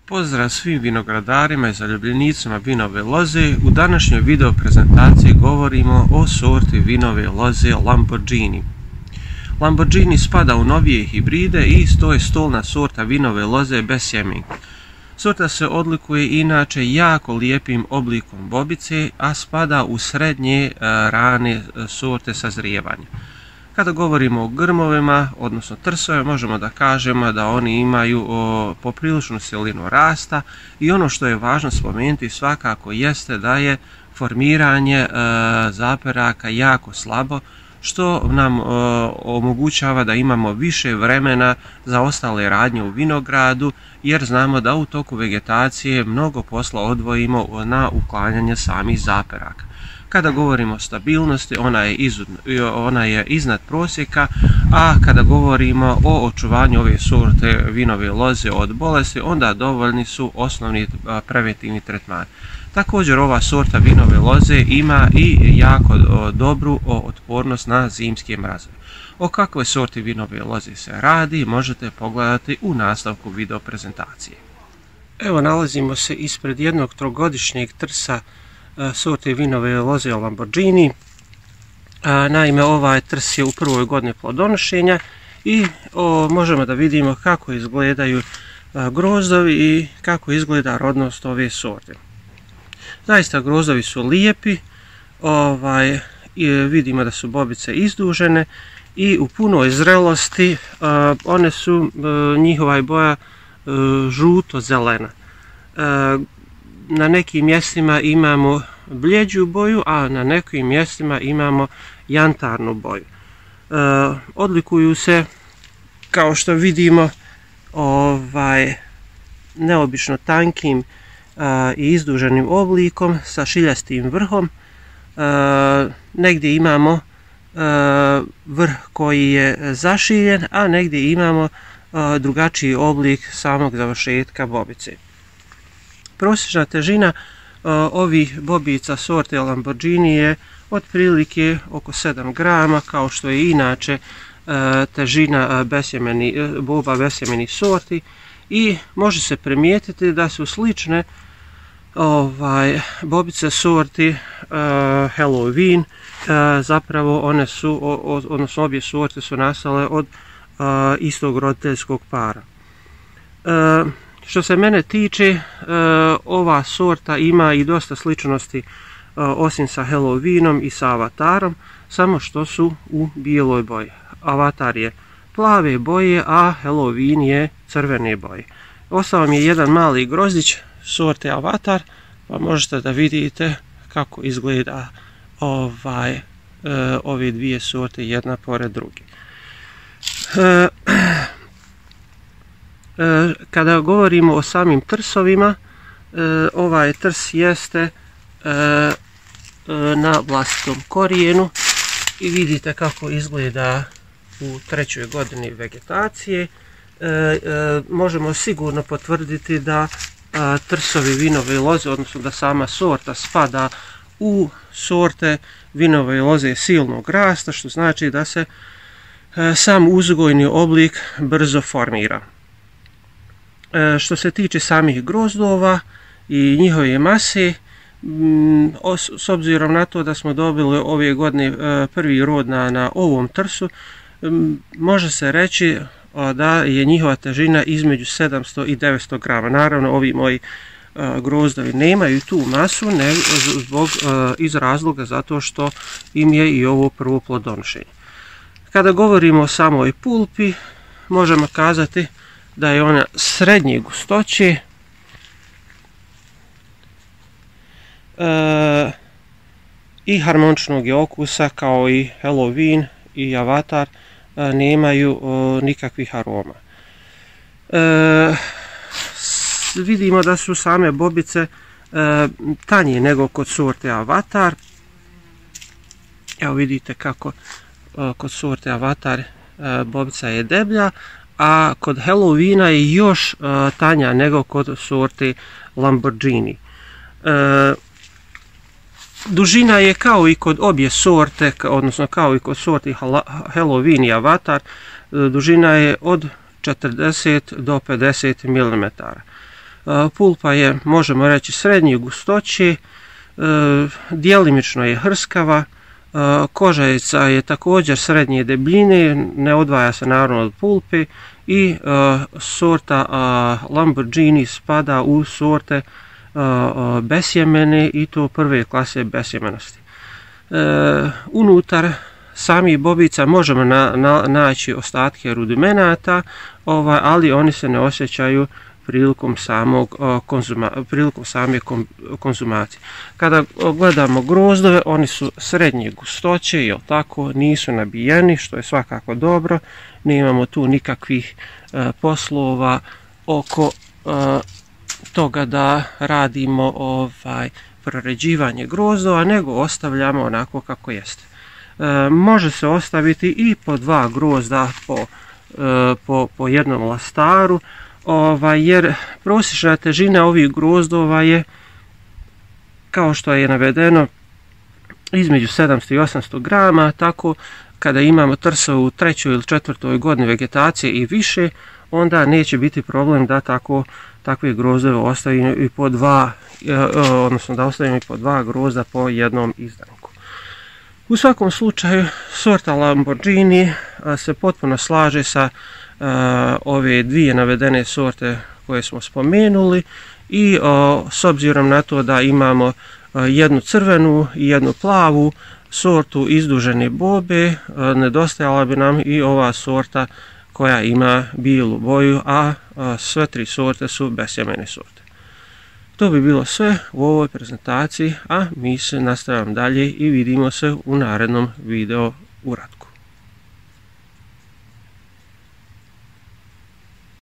Pozdrav svim vinogradarima i zaljubljenicima vinove loze. U današnjoj video prezentaciji govorimo o sorti vinove loze Lamborghini. Lamborghini spada u novije hibride i to je stolna sorta vinove loze bez sjemenki. Sorta se odlikuje inače jako lijepim oblikom bobice, a spada u srednje rane sorte sazrijevanja. Kada govorimo o grmovima, odnosno trsovima, možemo da kažemo da oni imaju popriličnu silinu rasta i ono što je važno spomenuti svakako jeste da je formiranje zaperaka jako slabo, što nam omogućava da imamo više vremena za ostale radnje u vinogradu, jer znamo da u toku vegetacije mnogo posla odvojimo na uklanjanje samih zaperaka. Kada govorimo o stabilnosti, ona je iznad prosjeka, a kada govorimo o očuvanju ove sorte vinove loze od bolesti, onda dovoljni su osnovni preventivni tretmani. Također ova sorta vinove loze ima i jako dobru otpornost na zimske mrazove. O kakvoj sorti vinove loze se radi možete pogledati u nastavku video prezentacije. Evo, nalazimo se ispred jednog trogodišnjeg trsa sorte vinove loze Lamborghini. Naime, ovaj trs je u prvoj godini plodonošenja i možemo da vidimo kako izgledaju grozdovi i kako izgleda rodnost ove sorte. Zaista grozdovi su lijepi, vidimo da su bobice izdužene i u punoj zrelosti one su, njihova je boja žuto-zelena. Na nekim mjestima imamo bljeđu boju, a na nekim mjestima imamo jantarnu boju. Odlikuju se, kao što vidimo, neobično tankim i izduženim oblikom sa šiljastim vrhom. Negdje imamo vrh koji je zašiljen, a negdje imamo drugačiji oblik samog završetka bobice. Prosječna težina ovih bobica sorte Lamborghini je otprilike oko 7 grama, kao što je inače težina boba besjemenih sorti, i može se primijetiti da su slične bobice sorti Halloween. Zapravo one su, odnosno obje sorte su nastale od istog roditeljskog para. Što se mene tiče, ova sorta ima i dosta sličnosti osim sa Halloweenom i sa Avatarom, samo što su u bijeloj boji. Avatar je plave boje, a Halloween je crvene boje. Ostao mi je jedan mali grozdić sorte Avatar, pa možete da vidite kako izgleda ove dvije sorte jedna pored druge. Kada govorimo o samim trsovima, ovaj trs jeste na vlastitom korijenu i vidite kako izgleda u trećoj godini vegetacije. Možemo sigurno potvrditi da trsovi vinove loze, odnosno da sama sorta spada u sorte vinove loze silnog rasta, što znači da se sam uzgojni oblik brzo formira. Što se tiče samih grozdova i njihove mase, s obzirom na to da smo dobili ove godine prvi rod na ovom trsu, može se reći da je njihova težina između 700 i 900 grama. Naravno, ovi moji grozdovi nemaju tu masu iz razloga zato što im je i ovo prvo plodonošenje. Kada govorimo o samoj pulpi, možemo kazati da je ona srednje gustoće i harmoničnog je okusa, kao i Halloween i Avatar nemaju nikakvih aroma. Vidimo da su same bobice tanje nego kod sorte Avatar. Evo vidite kako kod sorte Avatar bobica je deblja, a kod Halloweena je još tanja nego kod sorte Lamborghini. Dužina je kao i kod obje sorte, odnosno kao i kod sorti Halloween i Avatar, dužina je od 40 do 50 mm. Pulpa je, možemo reći, srednje gustoće, djelimično je hrskava, kožarica je također srednje debljine, ne odvaja se naravno od pulpe i sorta Lamborghini spada u sorte besjemene i to prve klase besjemenosti. Unutar samih bobica možemo naći ostatke rudimenata, ali oni se ne osjećaju prilikom same konzumacije. Kada gledamo grozdove, oni su srednje gustoće, jel tako, nisu nabijeni, što je svakako dobro. Nemamo tu nikakvih poslova oko toga da radimo proređivanje grozdova, nego ostavljamo onako kako jeste. Može se ostaviti i po 2 grozda po jednom lastaru, jer prosječna težina ovih grozdova je, kao što je navedeno, između 700 i 800 grama, tako kada imamo trsovu u 3. ili 4. godini vegetacije i više, onda neće biti problem da takve grozdove ostavimo i po 2, odnosno da ostavimo i po 2 grozda po jednom izdanku. U svakom slučaju, sorta Lamborghini se potpuno slaže sa ove dvije navedene sorte koje smo spomenuli i s obzirom na to da imamo jednu crvenu i jednu plavu sortu izdužene bobe, nedostajala bi nam i ova sorta koja ima bijelu boju, a sve 3 sorte su besjemene sorte. To bi bilo sve u ovoj prezentaciji, a mi se nastavljamo dalje i vidimo se u narednom video uratku.